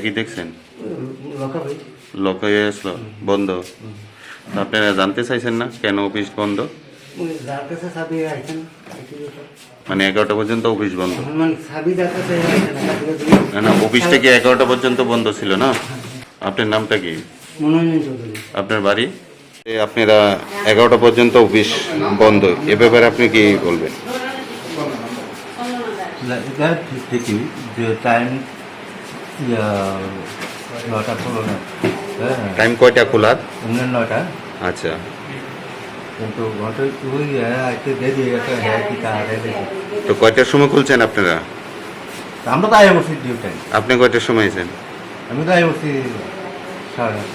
কি দেখছেন লক হয়ে আসলো বন্ধ? আপনারা জানতে চাইছেন না কেন অফিস বন্ধ? মানে 11টা পর্যন্ত অফিস বন্ধ? না না, অফিসটা কি 11টা পর্যন্ত বন্ধ ছিল না? আপনার নামটা কি? আপনার বাড়ি? আপনারা 11টা পর্যন্ত অফিস বন্ধ, এ ব্যাপারে আপনি কি বলবেন? ঠিক দেখিনি যে টাইম 9টা 15 না, টাইম কয়টা খোলা? 9টা। আচ্ছা, কিন্তু ওই আজকে দেরি একটা হ্যাঁ কি তা তো কয়টার সময় খুলছেন আপনারা? আমরা তো আয় বসি ডিউ টাইম। আপনি কয়টার সময় আছেন? আমি তো আয় বসি 9:30।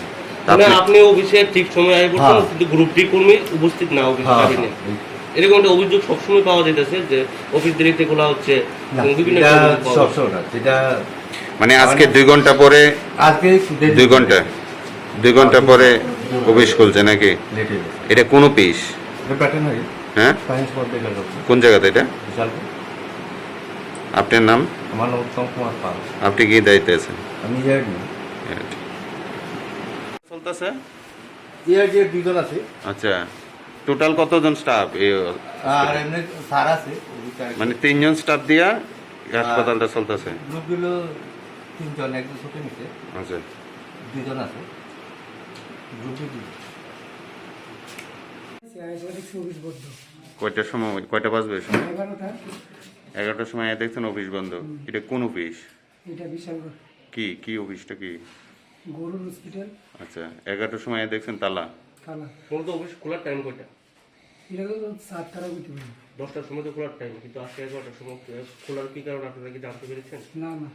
আপনি অফিসে ঠিক সময় আয় বসেন, কিন্তু গ্রুপ ডি কর্মী উপস্থিত না অফিসে কাবিনে। এরকম একটা অভিযোগ সবসময় পাওয়া যাইতেছে যে অফিস দেরিতে খোলা হচ্ছে বিভিন্ন যেটা মানে আজকে 2 ঘন্টা পরে, আজকে 2 ঘন্টা পরে অফিস খুলছে নাকি? এটা কোন অফিস? হ্যাঁ, কোন জায়গাতে এটা? আপনার নাম? আমার নাম উত্তম কুমার পাল। আপনি কি দায়িত্বে আছেন? আমি চলতেছে দুজন আছে। আচ্ছা, টোটাল কতজন স্টাফ? আর এমনি স্যার আছে, মানে 3 জন স্টাফ দিয়া হাসপাতালটা চলতেছে? গ্রুপগুলো 3 জন, একজন ছোট নিচে। আচ্ছা, 2 জন আছে গ্রুপে। কয়টার সময়, কয়টা বাজবে? 11টার সময় দেখছেন অফিস বন্ধ। এটা কোন অফিস? এটা বিশালগড়। কি কি অফিসটা কি? গরুর হসপিটাল। আচ্ছা, 11টার সময় দেখছেন তালা? তালা। মূলত অফিস খোলার টাইম কয়টা? এটা তো 7টার মধ্যে। 10টার সময় তো খোলার টাইম, কিন্তু আজকে 11টার সময় খোলার কি কারণ আপনারা কি জানতে পেরেছেন? না না,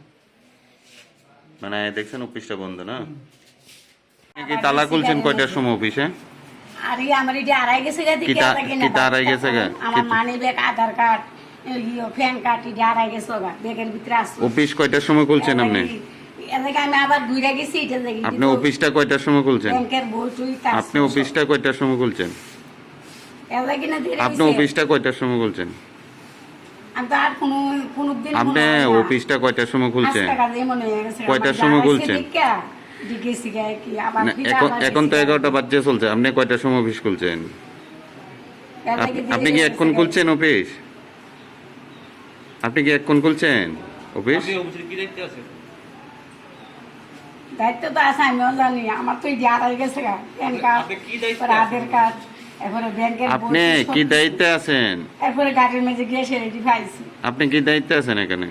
মানে দেখছেন অফিসটা বন্ধ না? কি তালা খুলছেন কয়টার সময় অফিসে? আরে আমার এটা আড়াই গেছে গা দিকে কি আড়াই গেছে গা? আমার মানি ব্যাগ, আধার কার্ড, প্যান কার্ড এটা আড়াই গেছে গা, ব্যাগের ভিতরে আছে। অফিস কয়টার সময় খুলছেন আপনি? এদিকে আমি আবার ঘুরে গেছি এটা দেখি। আপনি অফিসটা কয়টার সময় খুলছেন? ব্যাংকের বই টই তার। আপনি অফিসটা কয়টার সময় খুলছেন? এদিকে না ধীরে আপনি অফিসটা কয়টার সময় খুলছেন? আমি তো আর কোনো দিন আপনি অফিসটা কয়টার সময় খুলছেন? কয়টার কয়টার সময় খুলছেন? এখন তো 11টা বাজে চলছে, আপনি কয়টার সময় অফিস খুলছেন? আপনি কি এখন খুলছেন অফিস? আপনি কি এখন খুলছেন অফিস? আপনি অফিসে কি দায়িত্বে আছেন? দায়িত্ব তো আছে, আমিও জানি। আমার তো এই যে আড়াই গেছে গা, প্যান কার্ড, আধার কার্ড, এরপরে ব্যাংকের বই। আপনি কি দায়িত্বে আছেন? এরপরে গাড়ির মেঝে গিয়ে সেরে পাইছি। আপনি কি দায়িত্বে আছেন এখানে?